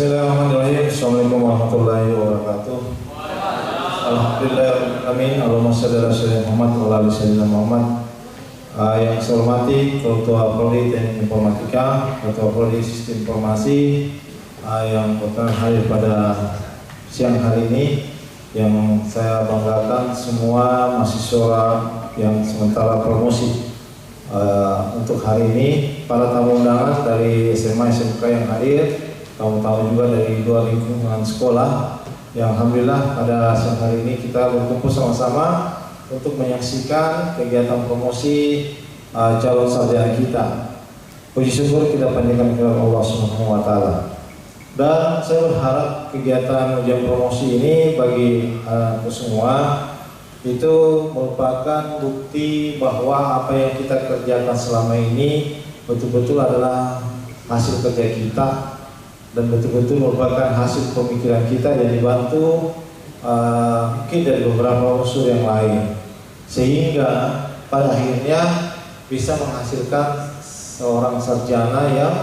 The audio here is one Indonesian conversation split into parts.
Bismillahirrahmanirrahim. Assalamualaikum warahmatullahi wabarakatuh. Alhamdulillah, amin. Allahumma shalli ala sayyidina Muhammad wa ala ali sayyidina Muhammad. Yang saya hormati Ketua Prodi Teknik Informatika, Ketua Prodi Sistem Informasi yang berkenan hadir pada siang hari ini, yang saya banggakan semua mahasiswa yang sementara promosi untuk hari ini, para tamu undangan dari SMA SMK yang hadir, tamu-tamu juga dari luar lingkungan sekolah, yang alhamdulillah pada siang hari ini kita berkumpul sama-sama untuk menyaksikan kegiatan promosi calon sarjana kita. Puji syukur kita panjatkan kepada Allah Subhanahu wa taala. Dan saya berharap kegiatan ujian promosi ini bagi anakku semua itu merupakan bukti bahwa apa yang kita kerjakan selama ini betul-betul adalah hasil kerja kita dan betul-betul merupakan hasil pemikiran kita yang dibantu mungkin dari beberapa unsur yang lain, sehingga pada akhirnya bisa menghasilkan seorang sarjana yang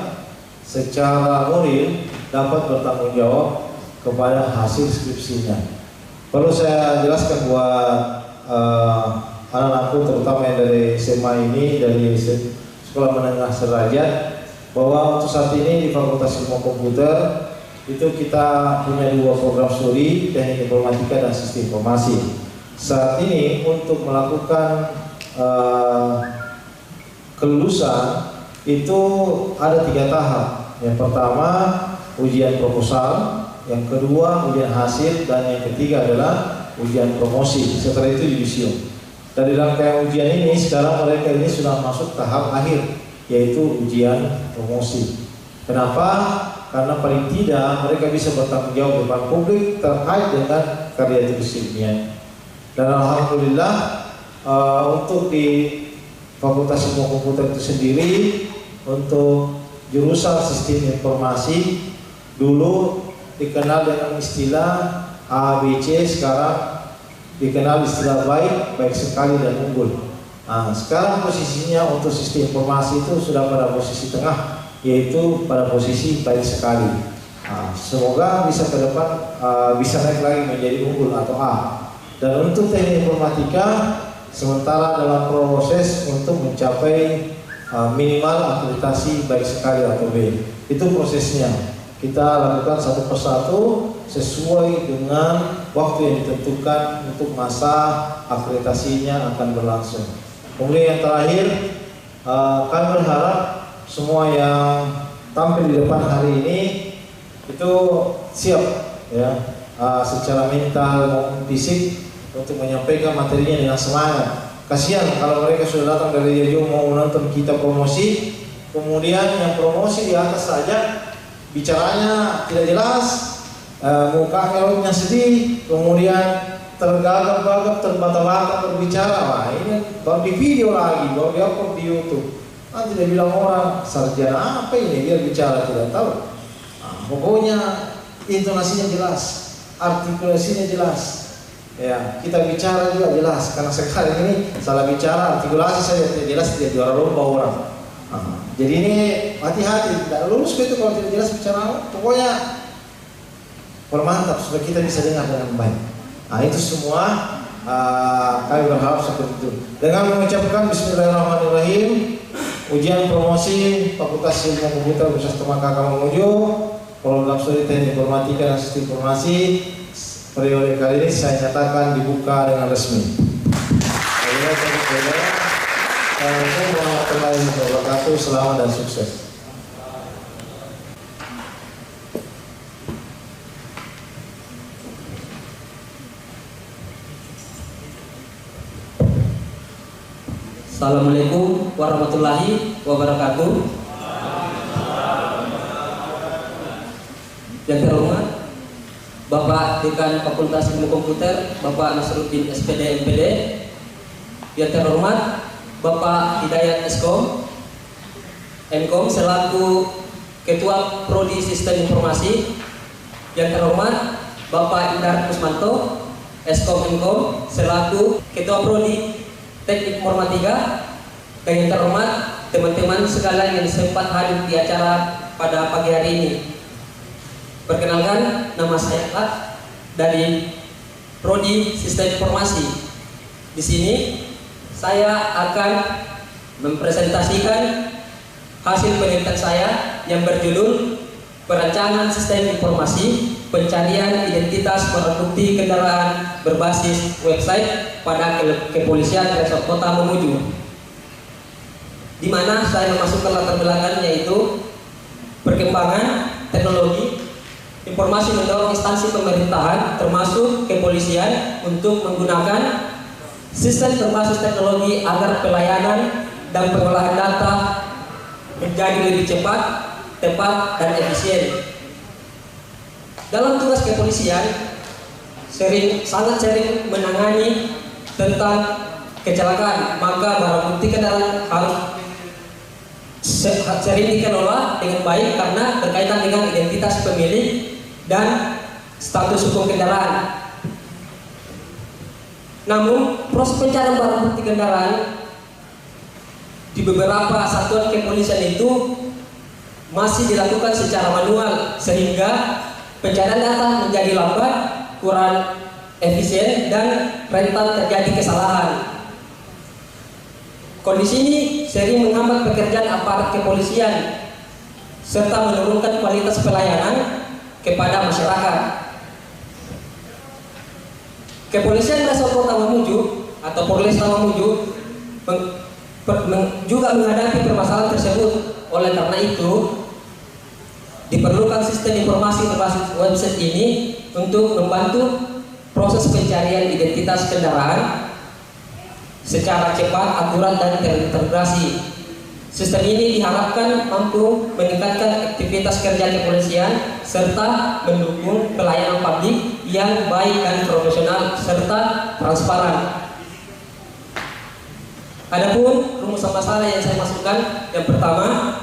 secara moral dapat bertanggung jawab kepada hasil skripsinya. Perlu saya jelaskan buat anak-anakku terutama yang dari SMA ini, dari sekolah menengah sederajat, bahwa untuk saat ini di Fakultas Ilmu Komputer itu kita punya 2 program studi, Teknik Informatika dan Sistem Informasi. Saat ini untuk melakukan kelulusan itu ada 3 tahap. Yang pertama ujian proposal, yang kedua ujian hasil, dan yang ketiga adalah ujian promosi. Setelah itu yudisium. Dari rangkaian ujian ini sekarang mereka ini sudah masuk tahap akhir, yaitu ujian promosi. Kenapa? Karena paling tidak mereka bisa bertanggung jawab di depan publik terkait dengan karya tulis ilmiah. Dan alhamdulillah untuk di Fakultas Ilmu Komputer itu sendiri, untuk jurusan Sistem Informasi dulu dikenal dengan istilah ABC, sekarang dikenal istilah baik sekali dan unggul. Nah, sekarang posisinya untuk Sistem Informasi itu sudah pada posisi tengah, yaitu pada posisi baik sekali. Nah, semoga bisa ke depan bisa naik lagi menjadi unggul atau A. Dan untuk Teknik Informatika sementara dalam proses untuk mencapai minimal akreditasi baik sekali atau B. Itu prosesnya. Kita lakukan satu persatu sesuai dengan waktu yang ditentukan untuk masa akreditasinya akan berlangsung. Kemudian yang terakhir, kami berharap semua yang tampil di depan hari ini itu siap ya, secara mental maupun fisik untuk menyampaikan materinya dengan semangat. Kasihan kalau mereka sudah datang dari jauh mau menonton kita promosi, kemudian yang promosi di atas saja bicaranya tidak jelas, mukanya sedih, kemudian tergagap-gagap, terbata-bata berbicara. Wah, ini baru di video lagi, baru di-upload di YouTube. Nanti dia bilang orang sarjana apa ini, dia bicara tidak tahu. Nah, pokoknya intonasinya jelas, artikulasinya jelas. Ya, kita bicara juga jelas, karena sekarang ini salah bicara, artikulasi saja tidak jelas, tidak juara lomba orang. Jadi ini hati-hati, tidak lulus itu kalau tidak jelas bicara. Pokoknya permantap supaya kita bisa dengar dengan baik. Nah, itu semua kami berharap seperti itu. Dengan mengucapkan Bismillahirrahmanirrahim, ujian promosi Fakultas Ilmu Komputer Universitas Temanggung Mamuju, program studi Teknik Informatika dan Sistem Informasi periode kali ini saya nyatakan dibuka dengan resmi. Assalamualaikum warahmatullahi wabarakatuh. Selamat dan sukses. Assalamualaikum warahmatullahi wabarakatuh. Yang terhormat Bapak Dekan Fakultas Ilmu Komputer, Bapak Nasruddin SPD MPD. Yang terhormat Bapak Hidayat Eskom Enkom selaku Ketua Prodi Sistem Informasi. Yang terhormat Bapak Indar Kusmanto Eskom Enkom selaku Ketua Prodi Teknik Informatika. Dan yang terhormat teman-teman sekalian yang sempat hadir di acara pada pagi hari ini. Perkenalkan, nama saya Pak dari Prodi Sistem Informasi. Di sini saya akan mempresentasikan hasil penelitian saya yang berjudul Perancangan Sistem Informasi Pencarian Identitas Barang Bukti Kendaraan Berbasis Website pada Kepolisian Resort Kota Mamuju, di mana saya memasukkan latar belakang yaitu perkembangan teknologi informasi mendorong instansi pemerintahan termasuk kepolisian untuk menggunakan sistem berbasis teknologi agar pelayanan dan pengolahan data menjadi lebih cepat, tepat, dan efisien. Dalam tugas kepolisian sangat sering menangani tentang kecelakaan, maka barang bukti kendaraan harus sering dikelola dengan baik karena berkaitan dengan identitas pemilik dan status hukum kendaraan. Namun proses pencarian barang bukti kendaraan di beberapa satuan kepolisian itu masih dilakukan secara manual, sehingga pencarian data menjadi lambat, kurang efisien, dan rentan terjadi kesalahan. Kondisi ini sering menghambat pekerjaan aparat kepolisian serta menurunkan kualitas pelayanan kepada masyarakat. Kepolisian Resort Kota Mamuju atau Polresta Mamuju juga menghadapi permasalahan tersebut. Oleh karena itu, diperlukan sistem informasi berbasis website ini untuk membantu proses pencarian identitas kendaraan secara cepat, akurat, dan terintegrasi. Sistem ini diharapkan mampu meningkatkan aktivitas kerja kepolisian serta mendukung pelayanan publik yang baik dan profesional serta transparan. Adapun rumusan masalah yang saya masukkan, yang pertama,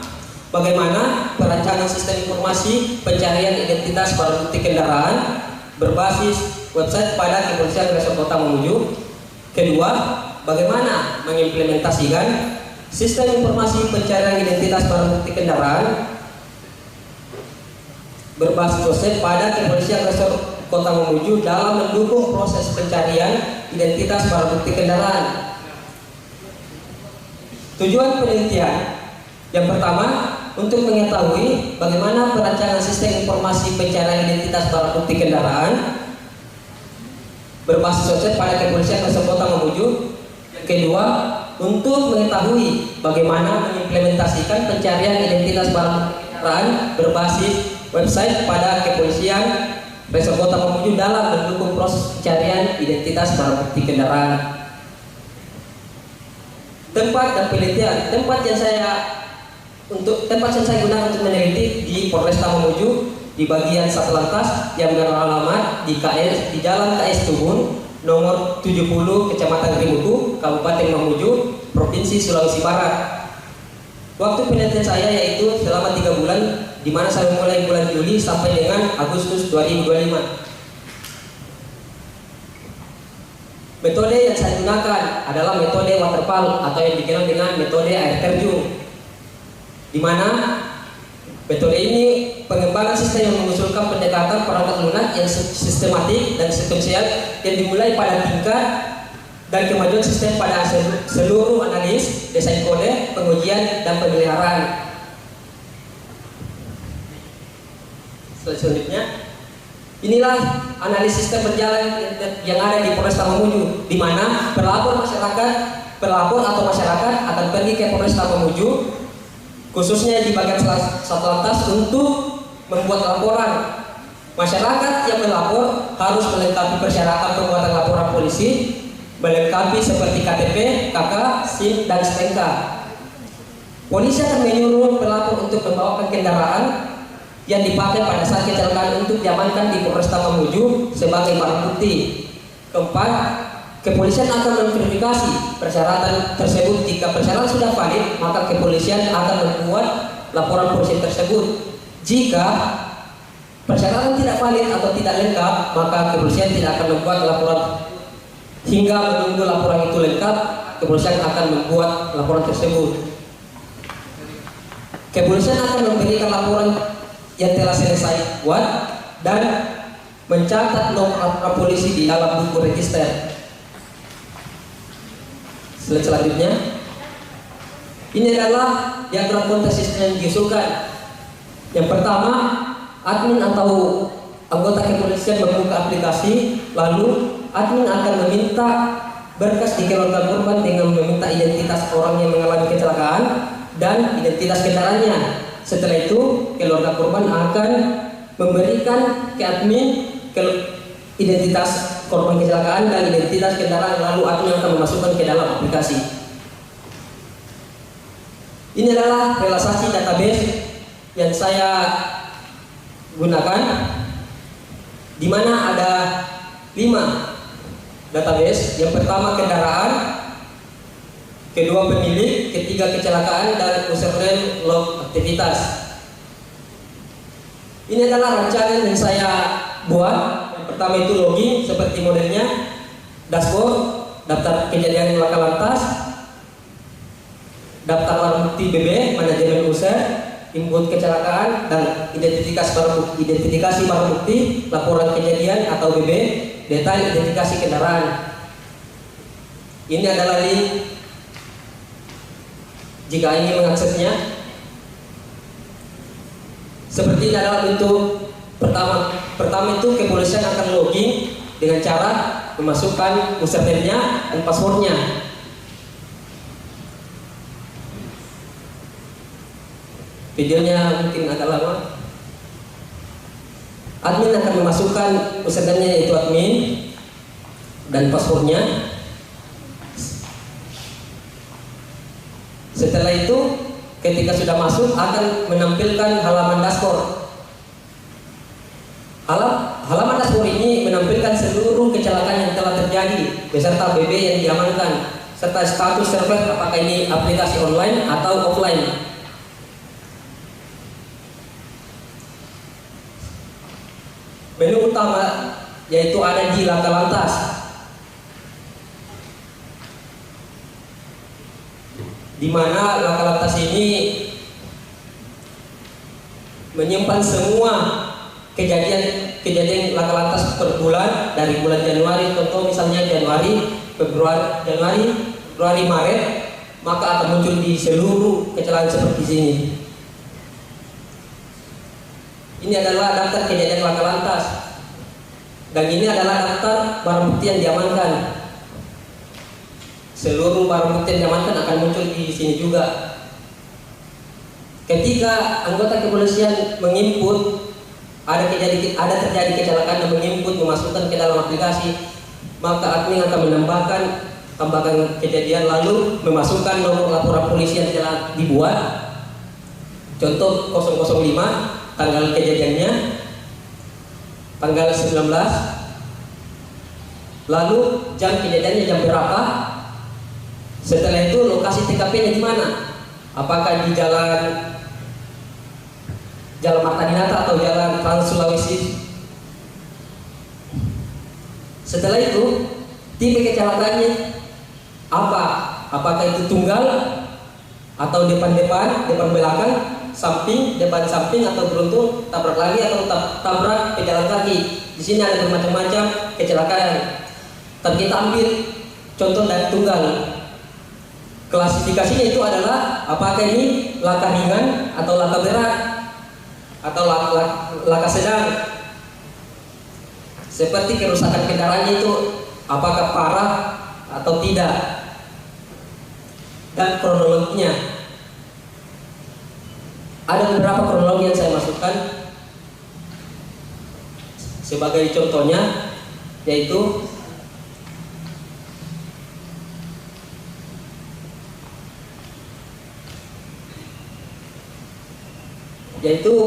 bagaimana perancangan sistem informasi pencarian identitas barang bukti kendaraan berbasis website pada Kepolisian Resort Kota Mamuju. Kedua, bagaimana mengimplementasikan sistem informasi pencarian identitas barang bukti kendaraan berbasis website pada Kepolisian Resort Kota Mamuju dalam mendukung proses pencarian identitas barang bukti kendaraan. Tujuan penelitian yang pertama, untuk mengetahui bagaimana perancangan sistem informasi pencarian identitas barang bukti kendaraan berbasis website pada Kepolisian Resort Kota Mamuju. Yang kedua, untuk mengetahui bagaimana mengimplementasikan pencarian identitas barang bukti kendaraan berbasis website pada Kepolisian Resort Kota Mamuju dalam mendukung proses pencarian identitas barang bukti kendaraan. Tempat dan penelitian. Tempat yang saya gunakan untuk meneliti di Polresta Mamuju di bagian Satlantas yang beralamat di Jalan KS Tubun nomor 70 Kecamatan Rimutu, Kabupaten Mamuju, Provinsi Sulawesi Barat. Waktu penelitian saya yaitu selama 3 bulan, di mana saya mulai bulan Juli sampai dengan Agustus 2025. Metode yang saya gunakan adalah metode waterfall atau yang dikenal dengan metode air terjun, di mana metode ini pengembangan sistem yang mengusulkan pendekatan perangkat lunak yang sistematik dan sekuensial yang dimulai pada tingkat dan kemajuan sistem pada seluruh analis, desain kode, pengujian, dan pemeliharaan. Selanjutnya, inilah analisis sistem berjalan yang ada di Polresta Mamuju, di mana pelapor atau masyarakat akan pergi ke Polresta Mamuju, khususnya di bagian Satlantas, untuk membuat laporan. Masyarakat yang melapor harus melengkapi persyaratan pembuatan laporan polisi, melengkapi seperti KTP, KK, SIM, dan STNK. Polisi akan menyuruh pelapor untuk membawakan kendaraan yang dipakai pada saat kecelakaan untuk diamankan di Polresta Mamuju sebagai barang bukti. Keempat, kepolisian akan memverifikasi persyaratan tersebut. Jika persyaratan sudah valid, maka kepolisian akan membuat laporan polisi tersebut. Jika persyaratan tidak valid atau tidak lengkap, maka kepolisian tidak akan membuat laporan. Hingga menunggu laporan itu lengkap, kepolisian akan membuat laporan tersebut. Kepolisian akan memberikan laporan yang telah selesai buat dan mencatat nomor laporan polisi di dalam buku register. Selanjutnya, ini adalah diagram kontak sistem yang diusulkan. Yang pertama, admin atau anggota kepolisian membuka aplikasi, lalu admin akan meminta berkas di keluarga korban dengan meminta identitas orang yang mengalami kecelakaan dan identitas kendaraannya. Setelah itu, keluarga korban akan memberikan ke admin identitas korban kecelakaan dan identitas kendaraan, lalu admin akan memasukkan ke dalam aplikasi. Ini adalah realisasi database yang saya gunakan, di mana ada 5 database. Yang pertama kendaraan, kedua pemilik, ketiga kecelakaan, dan username log aktivitas. Ini adalah rancangan yang saya buat. Yang pertama itu login seperti modelnya, dashboard, daftar kejadian laka lantas, daftar barang bukti BB, manajemen user, input kecelakaan, dan identifikasi barang bukti, laporan kejadian atau BB, detail identifikasi kendaraan. Ini adalah link jika ingin mengaksesnya. Seperti dalam bentuk pertama itu kepolisian akan login dengan cara memasukkan username-nya dan passwordnya. Videonya mungkin agak lama. Admin akan memasukkan username-nya, yaitu admin, dan passwordnya. Setelah itu, ketika sudah masuk akan menampilkan halaman dashboard. Halaman dashboard ini menampilkan seluruh kecelakaan yang telah terjadi beserta BB yang diamankan serta status server, apakah ini aplikasi online atau offline. Menu utama yaitu ada di laka lantas. Di mana laka lantas ini menyimpan semua kejadian laka lantas per bulan dari bulan Januari, contoh misalnya Januari, Februari, Maret, maka akan muncul di seluruh kecelakaan seperti sini. Ini adalah daftar kejadian laka lantas, dan ini adalah daftar barang bukti yang diamankan. Seluruh barang bukti yang diamankan akan muncul di sini juga. Ketika anggota kepolisian menginput ada terjadi kecelakaan dan menginput memasukkan ke dalam aplikasi, maka admin akan tambahkan kejadian lalu memasukkan nomor laporan polisi yang telah dibuat. Contoh 005, tanggal kejadiannya tanggal 19, lalu jam kejadiannya jam berapa. Setelah itu lokasi TKP-nya di mana? Apakah di Jalan Marta Dinata atau Jalan Trans Sulawesi? Setelah itu tipe kecelakaannya apa? Apakah itu tunggal atau depan belakang, samping, depan samping, atau beruntung tabrak lagi atau tabrak pejalan kaki. Di sini ada bermacam-macam kecelakaan. Tapi kita ambil contoh dari tunggal. Klasifikasinya itu adalah apakah ini laka ringan atau laka berat atau laka sedang. Seperti kerusakan kendaraannya itu apakah parah atau tidak, dan kronologinya. Ada beberapa kronologi yang saya masukkan. Sebagai contohnya yaitu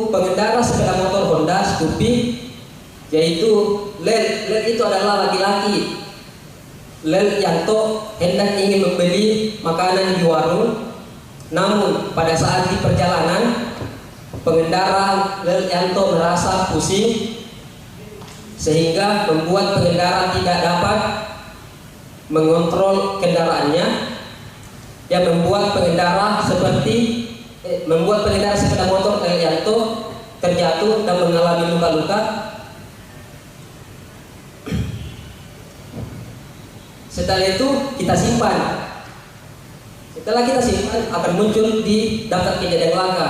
pengendara sepeda motor Honda Scoopy, yaitu Lel itu adalah laki-laki. Lel Yanto hendak ingin membeli makanan di warung, namun pada saat di perjalanan pengendara Lel Yanto merasa pusing sehingga membuat pengendara tidak dapat mengontrol kendaraannya, yang membuat pengendara sepeda motor Lel Yanto terjatuh dan mengalami luka-luka, setelah itu kita simpan. Setelah kita simpan akan muncul di daftar kejadian langka.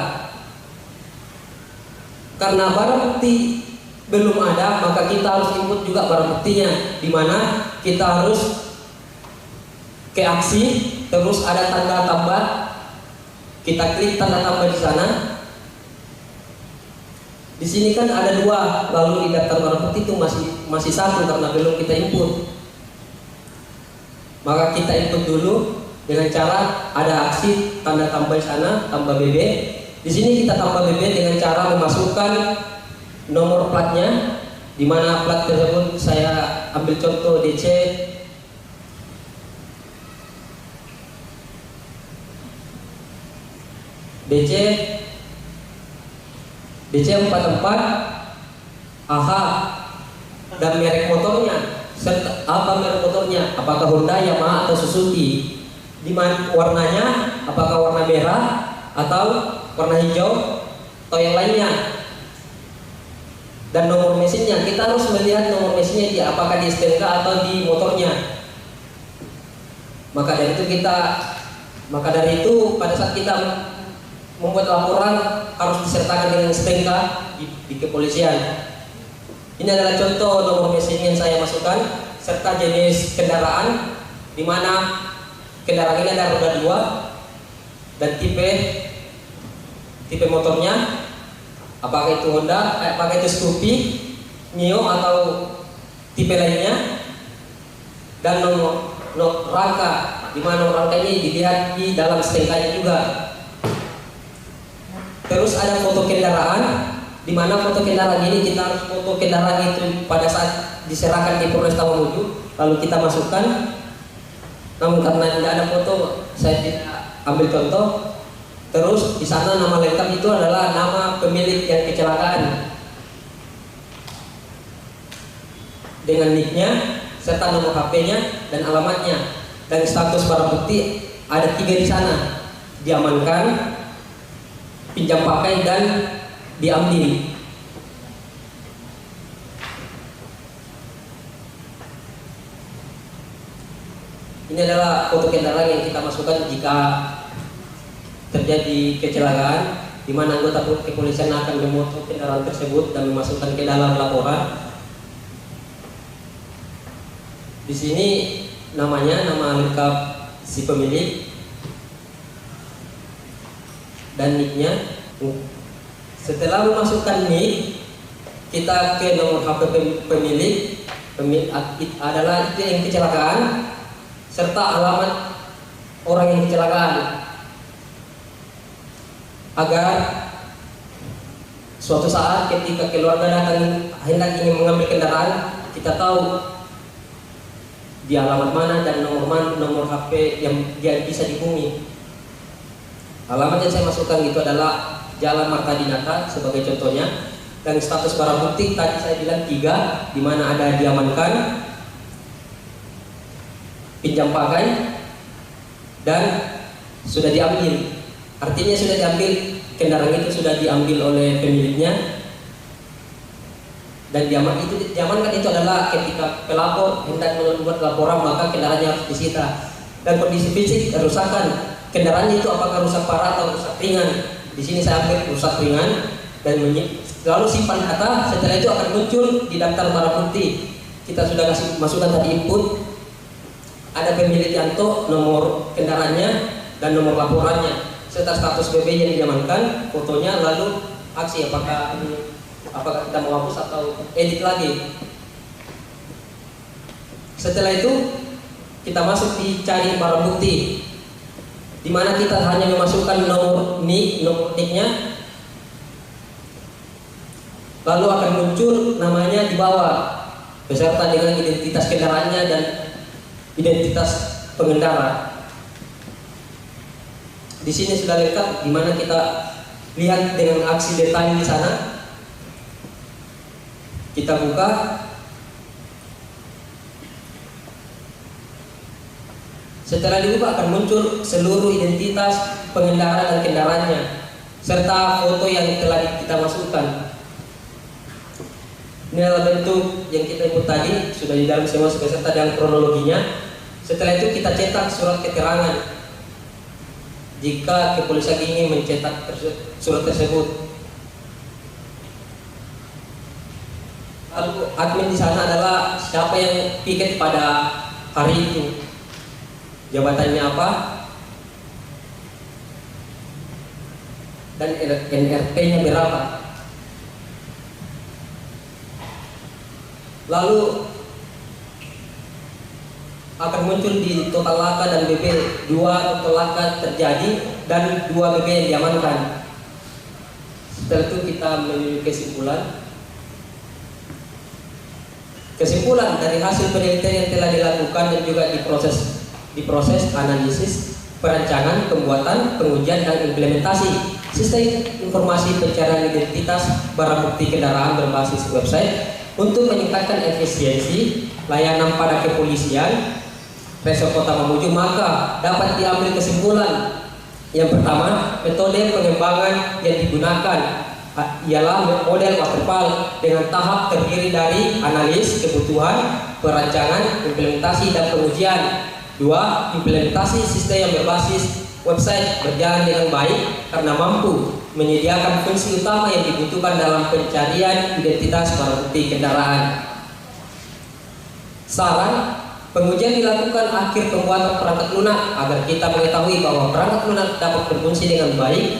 Karena barang bukti belum ada, maka kita harus input juga barang buktinya, di mana kita harus ke aksi, terus ada tanda tambah, kita klik tanda tambah di sana. Di sini kan ada 2, lalu di daftar barang bukti itu masih 1 karena belum kita input. Maka kita input dulu dengan cara ada aksi tanda tambah di sana, tambah BB. Di sini kita tambah BB dengan cara memasukkan nomor platnya, di mana plat tersebut saya ambil contoh DC DC44 AH dan merek motornya serta apa merek motornya, apakah Honda, Yamaha atau Suzuki, di mana warnanya apakah warna merah atau warna hijau atau yang lainnya, dan nomor mesinnya. Kita harus melihat nomor mesinnya dia apakah di STNK atau di motornya. Maka dari itu pada saat kita membuat laporan harus disertakan dengan STNK di kepolisian. Ini adalah contoh nomor mesin yang saya masukkan serta jenis kendaraan, di mana kendaraan ini ada roda 2 dan tipe motornya, apakah itu Honda, apakah itu Scoopy, Mio atau tipe lainnya, dan nomor rangka, di mana nomor rangka ini dilihat di dalam STNK-nya juga. Terus ada foto kendaraan, di mana foto kendaraan ini kita harus foto kendaraan itu pada saat diserahkan di Polresta Mamuju, lalu kita masukkan. Namun karena tidak ada foto, saya tidak ambil contoh. Terus di sana nama lengkap itu adalah nama pemilik yang kecelakaan dengan nicknya serta nomor HP-nya dan alamatnya, dan status barang bukti ada 3 di sana: diamankan, pinjam pakai, dan diambil. Ini adalah foto kendaraan yang kita masukkan jika terjadi kecelakaan, di mana anggota kepolisian akan memoto kendaraan tersebut dan memasukkan ke dalam laporan. Di sini namanya, nama lengkap si pemilik dan nicknya. Setelah memasukkan nick, kita ke nomor HP pemilik adalah itu yang kecelakaan serta alamat orang yang kecelakaan, agar suatu saat ketika keluarga datang hendak ingin mengambil kendaraan, kita tahu di alamat mana dan nomor HP yang dia bisa dihubungi. Alamat yang saya masukkan itu adalah Jalan Marta Dinata sebagai contohnya, dan status barang bukti tadi saya bilang 3, di mana ada diamankan, pinjam pakai, dan sudah diambil. Artinya sudah diambil, kendaraan itu sudah diambil oleh pemiliknya. Dan diamankan itu adalah ketika pelapor hendak membuat laporan, maka kendaraannya harus disita. Dan kondisi fisik kerusakan kendaraannya itu apakah rusak parah atau rusak ringan. Di sini saya ambil rusak ringan dan lalu simpan data. Setelah itu akan muncul di daftar barang bukti. Kita sudah kasih masukkan tadi input, ada pemilik Yanto, nomor kendaraannya dan nomor laporannya serta status BB yang diamankan, fotonya, lalu aksi apakah kita mau hapus atau edit lagi. Setelah itu kita masuk di cari barang bukti, di mana kita hanya memasukkan nomor nicknya, lalu akan muncul namanya di bawah beserta dengan identitas kendaraannya dan identitas pengendara. Di sini sudah lengkap, di mana kita lihat dengan aksi detail di sana. Kita buka. Setelah dibuka akan muncul seluruh identitas pengendara dan kendaraannya. serta foto yang telah kita masukkan. Ini adalah bentuk yang kita input tadi, sudah di dalam semua beserta dengan kronologinya. Setelah itu kita cetak surat keterangan jika kepolisian ingin mencetak surat tersebut. Lalu admin di sana adalah siapa yang piket pada hari itu, jabatannya apa, dan NRT-nya berapa. Lalu akan muncul di total laka dan BP 2 total laka terjadi dan 2 BP yang diamankan. Setelah itu kita menuju kesimpulan dari hasil penelitian yang telah dilakukan dan juga diproses analisis, perancangan, pembuatan, pengujian dan implementasi sistem informasi pencarian identitas barang bukti kendaraan berbasis website untuk meningkatkan efisiensi layanan pada kepolisian Resort Kota Mamuju, maka dapat diambil kesimpulan. Yang pertama, metode pengembangan yang digunakan ialah model waterfall dengan tahap terdiri dari analis kebutuhan, perancangan, implementasi dan pengujian. 2. Implementasi sistem yang berbasis website berjalan dengan baik karena mampu menyediakan fungsi utama yang dibutuhkan dalam pencarian identitas barang bukti kendaraan. Saran, pengujian dilakukan akhir pembuatan perangkat lunak agar kita mengetahui bahwa perangkat lunak dapat berfungsi dengan baik.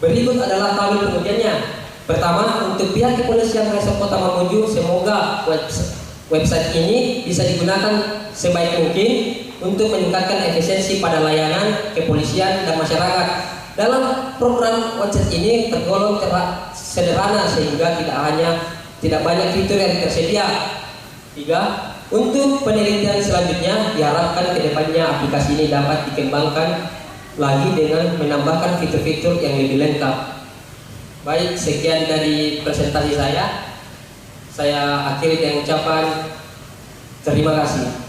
Berikut adalah tabel pengujiannya. Pertama, untuk pihak kepolisian Resort Kota Mamuju, semoga website ini bisa digunakan sebaik mungkin untuk meningkatkan efisiensi pada layanan kepolisian dan masyarakat. Dalam program website ini tergolong sederhana sehingga tidak banyak fitur yang tersedia. 3. Untuk penelitian selanjutnya diharapkan kedepannya aplikasi ini dapat dikembangkan lagi dengan menambahkan fitur-fitur yang lebih lengkap. Baik, sekian dari presentasi saya. Saya akhiri dengan ucapan terima kasih.